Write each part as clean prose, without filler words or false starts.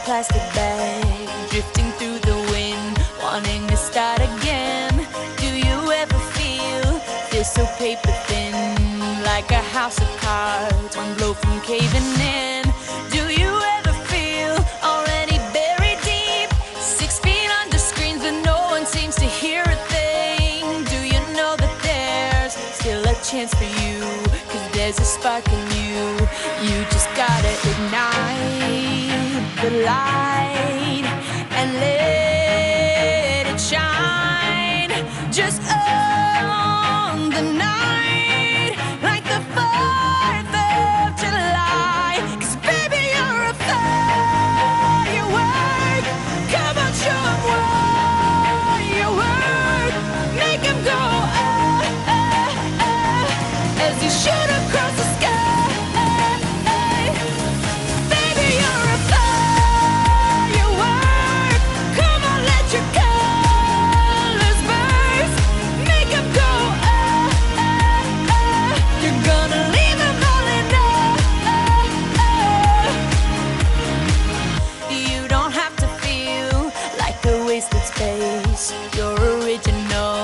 plastic bag, drifting through the wind, wanting to start again. Do you ever feel so paper thin, like a house of cards, one blow from caving in? Do you ever feel already buried deep, 6 feet under screens, but no one seems to hear a thing? Do you know that there's still a chance for you, 'cause there's a spark in you? You just gotta ignite the light and let it shine. Just own the night like the 4th of July. 'Cause baby, you're a firework. Come on, show 'em what you work. Make 'em go as you shoot across the sky. Baby, you're a firework. Come on, let your colors burst. Make 'em go you're gonna leave 'em all in You don't have to feel like a wasted space. You're original,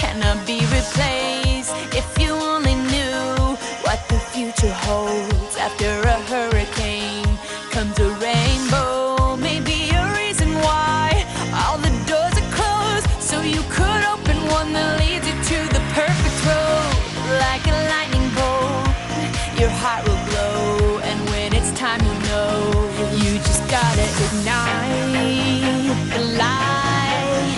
cannot be replaced. If you only knew what the future holds. After a hurricane comes a rainbow. Maybe a reason why all the doors are closed, so you could open one that leads you to the perfect road. Like a lightning bolt, your heart will glow, and when it's time, you know you just gotta ignite the light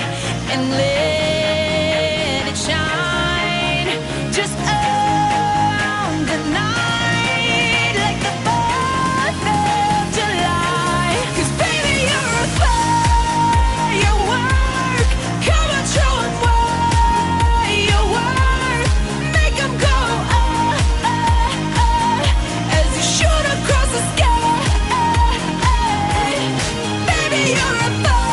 and let it shine. Just own the night like the 4th of July. 'Cause baby, you're a firework. Come on, show 'em what you work. Make 'em go as you shoot across the sky. Baby, you're a firework.